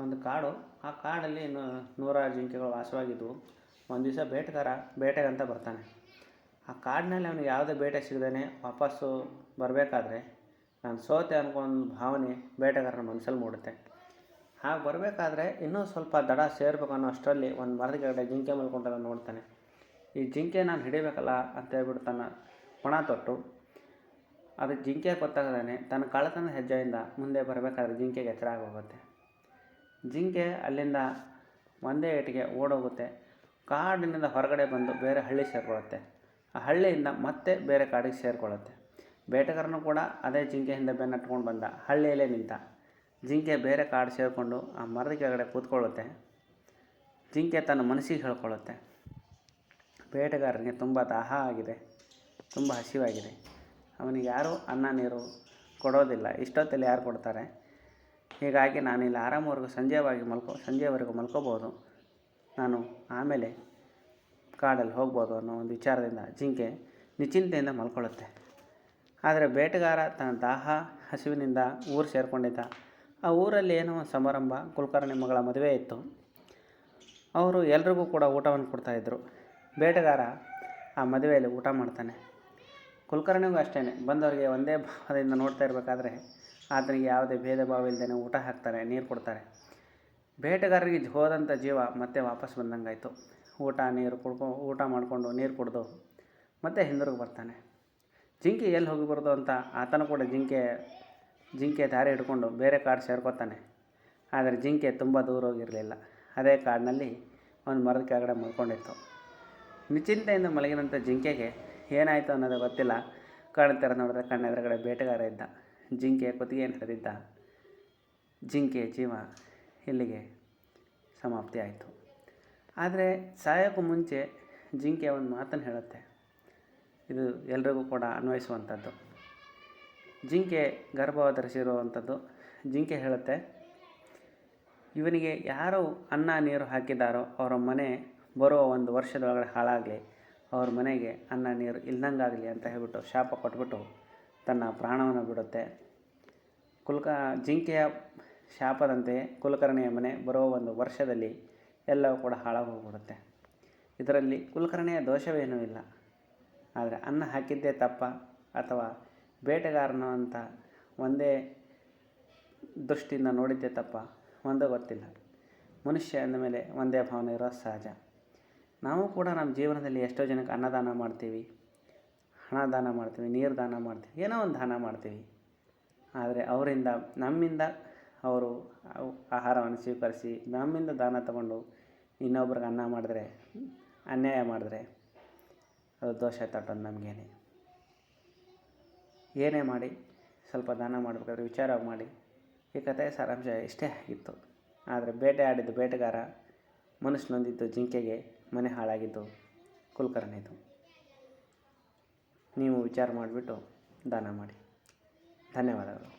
ಒಂದು ಕಾಡು. ಆ ಕಾಡಲ್ಲಿ ನೂರಾರು ಜಿಂಕೆಗಳು ವಾಸವಾಗಿದ್ದವು. ಒಂದು ದಿವಸ ಬೇಟೆಗಾರ ಬೇಟೆಗಂತ ಬರ್ತಾನೆ. ಆ ಕಾಡಿನಲ್ಲಿ ಅವನಿಗೆ ಯಾವುದೇ ಬೇಟೆ ಸಿಗದೇ ವಾಪಸ್ಸು ಬರಬೇಕಾದ್ರೆ ನಾನು ಸೋತೆ ಅನ್ಕೊಂಡು ಭಾವನೆ ಬೇಟೆಗಾರನ ಮನಸ್ಸಲ್ಲಿ ಮೂಡುತ್ತೆ. ಹಾಗೆ ಬರಬೇಕಾದ್ರೆ ಇನ್ನೂ ಸ್ವಲ್ಪ ದಡ ಸೇರಬೇಕು ಅನ್ನೋ ಅಷ್ಟರಲ್ಲಿ ಒಂದು ಮರದ ಕೆಳಗಡೆ ಜಿಂಕೆ ಮಲ್ಕೊಂಡೆಲ್ಲ ನೋಡ್ತಾನೆ. ಈ ಜಿಂಕೆ ನಾನು ಹಿಡಿಬೇಕಲ್ಲ ಅಂತ ಹೇಳ್ಬಿಟ್ಟು ತನ್ನ ಪಣ ತೊಟ್ಟು ಅದು ಜಿಂಕೆ ಗೊತ್ತಾಗದೇ ತನ್ನ ಕಳ್ಳತನದ ಹೆಜ್ಜೆಯಿಂದ ಮುಂದೆ ಬರಬೇಕಾದ್ರೆ ಜಿಂಕೆಗೆ ಎಚ್ಚರ ಆಗೋಗುತ್ತೆ. ಜಿಂಕೆ ಅಲ್ಲಿಂದ ಒಂದೇ ಏಟಿಗೆ ಓಡೋಗುತ್ತೆ. ಕಾಡಿನಿಂದ ಹೊರಗಡೆ ಬಂದು ಬೇರೆ ಹಳ್ಳಿ ಸೇರಿಕೊಳ್ಳುತ್ತೆ. ಆ ಹಳ್ಳಿಯಿಂದ ಮತ್ತೆ ಬೇರೆ ಕಾಡಿಗೆ ಸೇರಿಕೊಳ್ಳುತ್ತೆ. ಬೇಟೆಗಾರನು ಕೂಡ ಅದೇ ಜಿಂಕೆ ಹಿಂದೆ ಬೆನ್ನಟ್ಕೊಂಡು ಬಂದ. ಹಳ್ಳಿಯಲ್ಲೇ ನಿಂತ. ಜಿಂಕೆ ಬೇರೆ ಕಾಡು ಸೇರಿಕೊಂಡು ಆ ಮರದ ಕೆಳಗಡೆ ಕೂತ್ಕೊಳ್ಳುತ್ತೆ. ಜಿಂಕೆ ತನ್ನ ಮನಸ್ಸಿಗೆ ಹೇಳ್ಕೊಳ್ಳುತ್ತೆ, ಬೇಟೆಗಾರನಿಗೆ ತುಂಬ ದಾಹ ಆಗಿದೆ, ತುಂಬ ಹಸಿವಾಗಿದೆ. ಅವನಿಗೆ ಯಾರೂ ಅನ್ನ ನೀರು ಕೊಡೋದಿಲ್ಲ. ಇಷ್ಟೊತ್ತಲ್ಲಿ ಯಾರು ಕೊಡ್ತಾರೆ? ಹೀಗಾಗಿ ನಾನಿಲ್ಲಿ ಆರಾಮವರೆಗೂ ಸಂಜೆವರೆಗೂ ಮಲ್ಕೋಬೋದು. ನಾನು ಆಮೇಲೆ ಕಾಡಲ್ಲಿ ಹೋಗ್ಬೋದು ಅನ್ನೋ ಒಂದು ವಿಚಾರದಿಂದ ಜಿಂಕೆ ನಿಶ್ಚಿಂತೆಯಿಂದ ಮಲ್ಕೊಳ್ಳುತ್ತೆ. ಆದರೆ ಬೇಟೆಗಾರ ತನ್ನ ದಾಹ ಹಸಿವಿನಿಂದ ಊರು ಸೇರಿಕೊಂಡಿದ್ದ. ಆ ಊರಲ್ಲಿ ಏನೋ ಒಂದು ಸಮಾರಂಭ, ಕುಲಕರ್ಣಿ ಮಗಳ ಮದುವೆ ಇತ್ತು. ಅವರು ಎಲ್ರಿಗೂ ಕೂಡ ಊಟವನ್ನು ಕೊಡ್ತಾಯಿದ್ರು. ಬೇಟೆಗಾರ ಆ ಮದುವೆಯಲ್ಲಿ ಊಟ ಮಾಡ್ತಾನೆ. ಕುಲಕರ್ಣಿಗೂ ಅಷ್ಟೇ, ಬಂದವರಿಗೆ ಒಂದೇ ಭಾವದಿಂದ ನೋಡ್ತಾ ಇರಬೇಕಾದ್ರೆ ಆತನಿಗೆ ಯಾವುದೇ ಭೇದ ಭಾವ ಇಲ್ಲದೇ ಊಟ ಹಾಕ್ತಾರೆ, ನೀರು ಕೊಡ್ತಾರೆ. ಬೇಟೆಗಾರರಿಗೆ ಹೋದಂಥ ಜೀವ ಮತ್ತೆ ವಾಪಸ್ ಬಂದಂಗಾಯಿತು. ಊಟ ಮಾಡಿಕೊಂಡು ನೀರು ಕುಡಿದು ಮತ್ತೆ ಹಿಂದಿರುಗಿ ಬರ್ತಾನೆ. ಜಿಂಕೆ ಎಲ್ಲಿ ಹೋಗಿಬಾರ್ದು ಅಂತ ಆತನು ಕೂಡ ಜಿಂಕೆ ದಾರಿ ಹಿಡ್ಕೊಂಡು ಬೇರೆ ಕಾಡು ಸೇರ್ಕೋತಾನೆ. ಆದರೆ ಜಿಂಕೆ ತುಂಬ ದೂರ ಹೋಗಿರಲಿಲ್ಲ. ಅದೇ ಕಾಡಿನಲ್ಲಿ ಒಂದು ಮರದ ಕೆಳಗಡೆ ಮಲ್ಕೊಂಡಿತ್ತು. ನಿಶ್ಚಿಂತೆಯಿಂದ ಮಲಗಿನಂಥ ಜಿಂಕೆಗೆ ಏನಾಯಿತು ಅನ್ನೋದು ಗೊತ್ತಿಲ್ಲ. ಕಣ್ಣು ತೆರೆದು ನೋಡಿದ್ರೆ ಕಣ್ಣೆದುರುಗಡೆ ಬೇಟೆಗಾರ ಇದ್ದ. ಜಿಂಕೆ ಕುತ್ತಿಗೆಯನ್ನು ಹಿಡಿದಿದ್ದ. ಜಿಂಕೆ ಜೀವ ಇಲ್ಲಿಗೆ ಸಮಾಪ್ತಿ ಆಯಿತು. ಆದರೆ ಸಾಯೋಕ್ಕೂ ಮುಂಚೆ ಜಿಂಕೆ ಒಂದು ಮಾತನ್ನು ಹೇಳುತ್ತೆ. ಇದು ಎಲ್ರಿಗೂ ಕೂಡ ಅನ್ವಯಿಸುವಂಥದ್ದು. ಜಿಂಕೆ ಗರ್ಭವಧರಿಸಿರುವಂಥದ್ದು. ಜಿಂಕೆ ಹೇಳುತ್ತೆ, ಇವನಿಗೆ ಯಾರು ಅನ್ನ ನೀರು ಹಾಕಿದ್ದಾರೋ ಅವರ ಮನೆ ಬರುವ 1 ವರ್ಷದೊಳಗಡೆ ಹಾಳಾಗಲಿ, ಅವ್ರ ಮನೆಗೆ ಅನ್ನ ನೀರು ಇಲ್ದಂಗಾಗಲಿ ಅಂತ ಹೇಳ್ಬಿಟ್ಟು ಶಾಪ ಕೊಟ್ಬಿಟ್ಟು ತನ್ನ ಪ್ರಾಣವನ್ನು ಬಿಡುತ್ತೆ. ಜಿಂಕೆಯ ಶಾಪದಂತೆ ಕುಲಕರ್ಣಿಯ ಮನೆ ಬರುವ 1 ವರ್ಷದಲ್ಲಿ ಎಲ್ಲವೂ ಕೂಡ ಹಾಳಾಗೋಗ್ಬಿಡುತ್ತೆ. ಇದರಲ್ಲಿ ಕುಲಕರ್ಣಿಯ ದೋಷವೇನೂ ಇಲ್ಲ. ಆದರೆ ಅನ್ನ ಹಾಕಿದ್ದೇ ತಪ್ಪ ಅಥವಾ ಬೇಟೆಗಾರನು ಅಂತ ಒಂದೇ ದೃಷ್ಟಿಯಿಂದ ನೋಡಿದ್ದೇ ತಪ್ಪ ಒಂದೂ ಗೊತ್ತಿಲ್ಲ. ಮನುಷ್ಯ ಅಂದಮೇಲೆ ಒಂದೇ ಭಾವನೆ ಇರೋದು ಸಹಜ. ನಾವು ಕೂಡ ನಮ್ಮ ಜೀವನದಲ್ಲಿ ಎಷ್ಟೋ ಜನಕ್ಕೆ ಅನ್ನದಾನ ಮಾಡ್ತೀವಿ, ಹಣ ದಾನ ಮಾಡ್ತೀವಿ, ನೀರು ದಾನ ಮಾಡ್ತೀವಿ, ಏನೋ ಒಂದು ದಾನ ಮಾಡ್ತೀವಿ. ಆದರೆ ನಮ್ಮಿಂದ ಅವರು ಆಹಾರವನ್ನು ಸ್ವೀಕರಿಸಿ ನಮ್ಮಿಂದ ದಾನ ತಗೊಂಡು ಇನ್ನೊಬ್ರಿಗೆ ಅನ್ಯಾಯ ಮಾಡಿದ್ರೆ ಅದು ದೋಷ ತಟ್ಟೋದು ನಮಗೇನೆ. ಏನೇ ಮಾಡಿ ಸ್ವಲ್ಪ ದಾನ ಮಾಡಬೇಕಾದ್ರೆ ವಿಚಾರವಾಗಿ ಮಾಡಿ. ಈ ಕಥೆಯ ಸಾರಾಂಶ ಇಷ್ಟೇ ಆಗಿತ್ತು. ಆದರೆ ಬೇಟೆ ಆಡಿದ್ದು ಬೇಟೆಗಾರ, ಮನಸ್ಸು ನೊಂದಿದ್ದು ಜಿಂಕೆಗೆ, ಮನೆ ಹಾಳಾಗಿದ್ದು ಕುಲಕರ್ಣಿದು. ನೀವು ವಿಚಾರ ಮಾಡಿಬಿಟ್ಟು ದಾನ ಮಾಡಿ. ಧನ್ಯವಾದಗಳು.